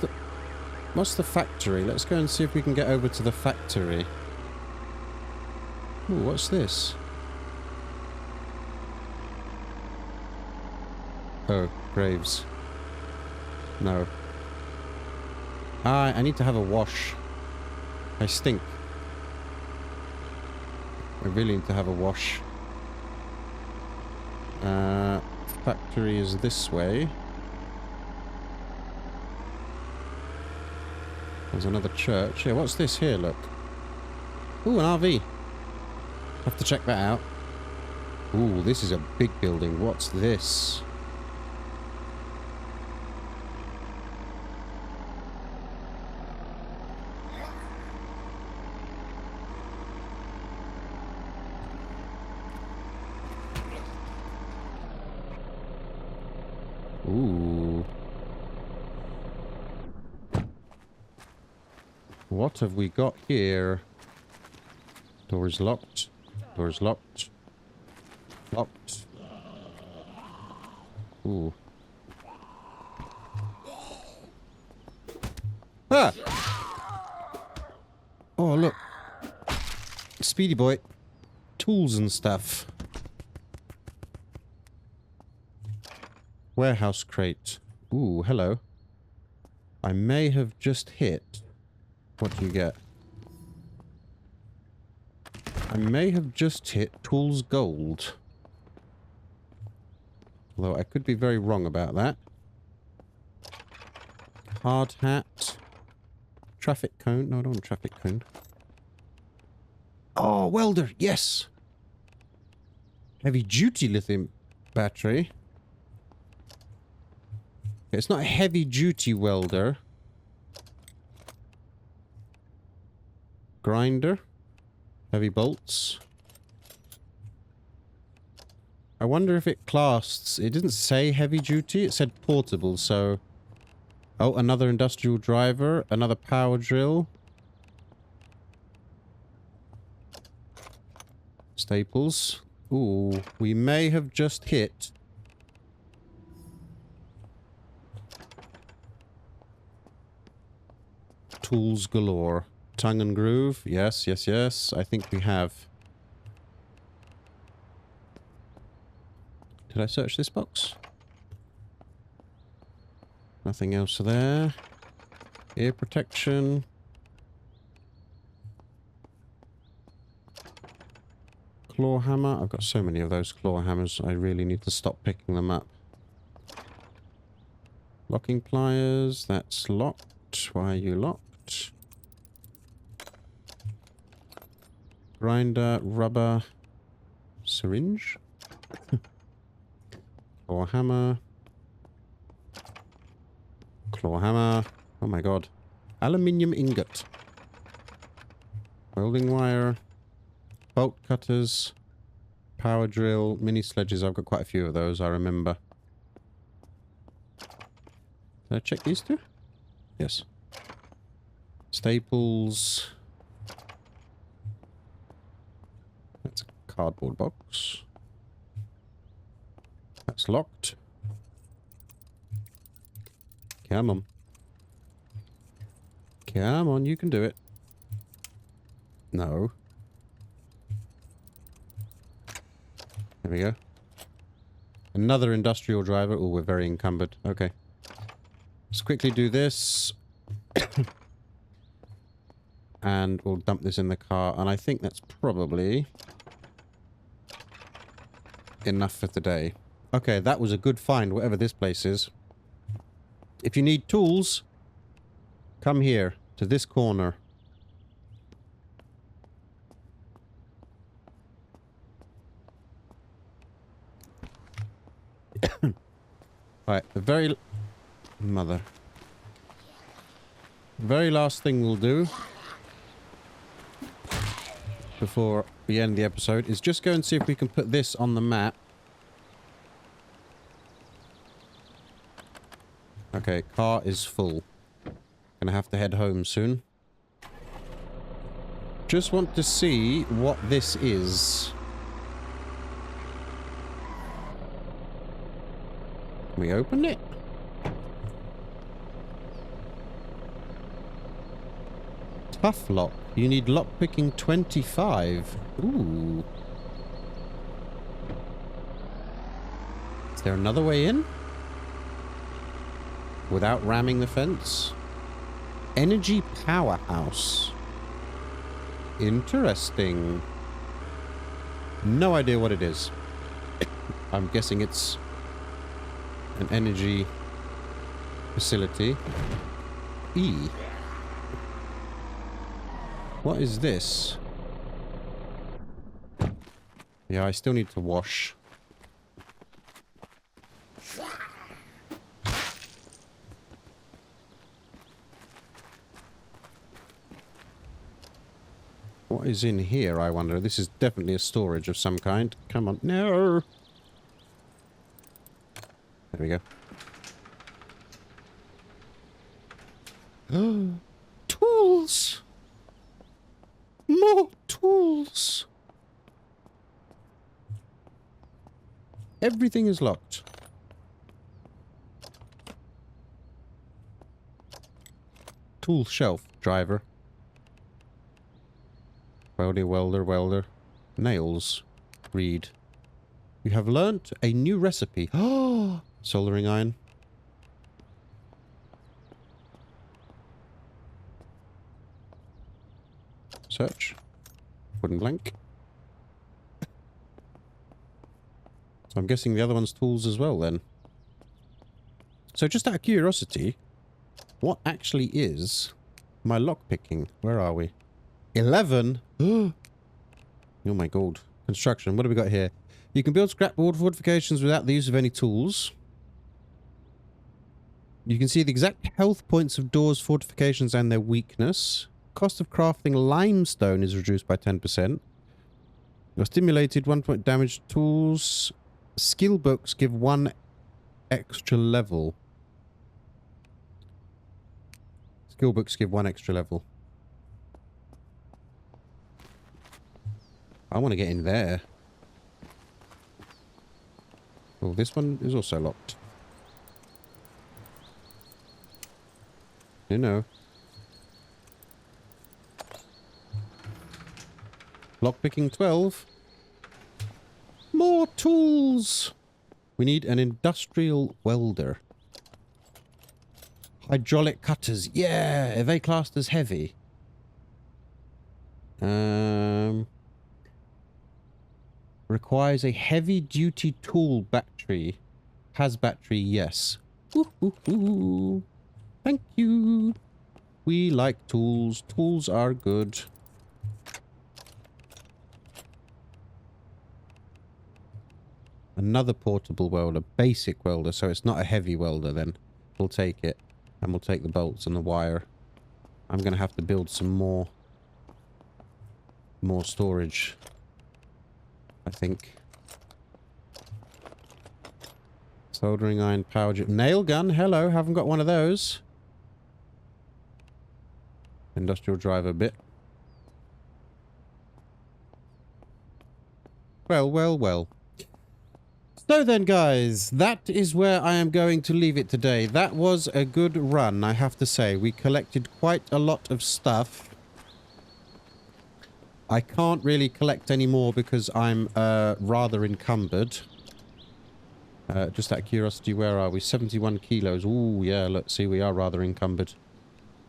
the factory? Let's go and see if we can get over to the factory. Ooh, what's this? Oh, graves. No. I need to have a wash. I stink. I really need to have a wash. Factory is this way. There's another church. Yeah, what's this here, look? Ooh, an RV. Have to check that out. Ooh, this is a big building. What's this? Ooh. What have we got here? Door is locked. Door is locked. Locked. Ooh. Ah! Oh, look. Speedy boy. Tools and stuff. Warehouse crate. Ooh, hello. I may have just hit... What do you get? I may have just hit Tools Gold. Although I could be very wrong about that. Hard hat. Traffic cone. No, I don't want a traffic cone. Oh, welder. Yes. Heavy duty lithium battery. It's not a heavy duty welder. Grinder. Heavy bolts. I wonder if it classed... It didn't say heavy duty, it said portable, so... Oh, another industrial driver, another power drill. Staples. Ooh, we may have just hit tools galore. Tongue and groove. Yes, yes, yes. I think we have. Did I search this box? Nothing else there. Ear protection. Claw hammer. I've got so many of those claw hammers. I really need to stop picking them up. Locking pliers. That's locked. Why are you locked? Grinder. Rubber. Syringe. Claw hammer. Claw hammer. Oh my god. Aluminium ingot. Welding wire. Bolt cutters. Power drill. Mini sledges. I've got quite a few of those, I remember. Did I check these two? Yes. Staples. That's a cardboard box. That's locked. Come on. Come on, you can do it. No. There we go. Another industrial driver. Oh, we're very encumbered. Okay. Let's quickly do this. And we'll dump this in the car. And I think that's probably enough for today. Okay, that was a good find, whatever this place is. If you need tools, come here to this corner. Right, the very last thing we'll do before we end the episode is just go and see if we can put this on the map. Okay, car is full. Gonna have to head home soon. Just want to see what this is. Can we open it? Tough lock. You need lockpicking 25. Ooh. Is there another way in? Without ramming the fence? Energy powerhouse. Interesting. No idea what it is. I'm guessing it's an energy facility. E. What is this? Yeah, I still need to wash. What is in here, I wonder? This is definitely a storage of some kind. Come on. No! There we go. Tools! More tools! Everything is locked. Tool shelf, driver. Welder. Nails. Read. You have learnt a new recipe. Oh! Soldering iron. Search. Wooden blank. So I'm guessing the other one's tools as well then. So just out of curiosity, what actually is my lockpicking? Where are we? 11? Oh my god. Construction. What have we got here? You can build scrapboard fortifications without the use of any tools. You can see the exact health points of doors, fortifications, and their weakness. Cost of crafting limestone is reduced by 10%. You're stimulated 1 point damage. Tools. Skill books give 1 extra level. Skill books give 1 extra level. I want to get in there. Oh, this one is also locked. No. Lockpicking 12. More tools. We need an industrial welder. Hydraulic cutters. Yeah, are they classed as heavy? Requires a heavy-duty tool battery. Has battery, yes. Woo-hoo-hoo. Thank you. We like tools. Tools are good. Another portable welder. Basic welder, so it's not a heavy welder then. We'll take it. And we'll take the bolts and the wire. I'm going to have to build some more storage, I think. Soldering iron, power nail gun. Hello, haven't got one of those. Industrial driver bit. Well, well, well. So then, guys, that is where I am going to leave it today. That was a good run, I have to say. We collected quite a lot of stuff. I can't really collect any more because I'm rather encumbered. Just out of curiosity, where are we? 71 kilos. Ooh, yeah, let's see, we are rather encumbered.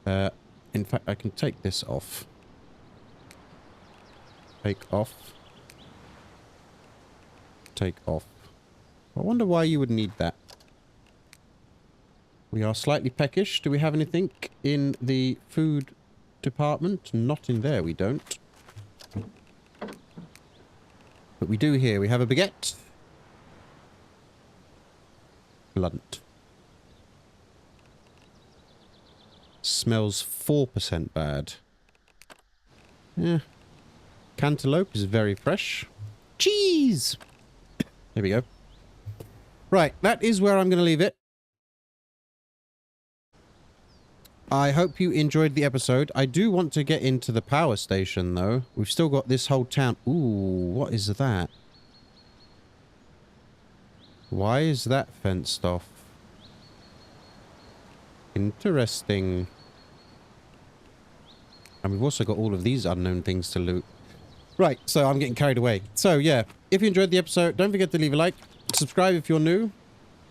In fact, I can take this off. Take off. Take off. I wonder why you would need that. We are slightly peckish. Do we have anything in the food department? Not in there, we don't. But we do here. We have a baguette. Blunt. Smells 4% bad. Yeah. Cantaloupe is very fresh. Cheese! There we go. Right, that is where I'm going to leave it. I hope you enjoyed the episode. I do want to get into the power station, though. We've still got this whole town. Ooh, what is that? Why is that fenced off? Interesting. And we've also got all of these unknown things to loot. Right, so I'm getting carried away. So, yeah, if you enjoyed the episode, don't forget to leave a like. Subscribe if you're new.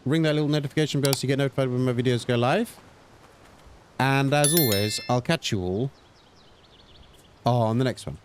Ring that little notification bell so you get notified when my videos go live. And as always, I'll catch you all on the next one.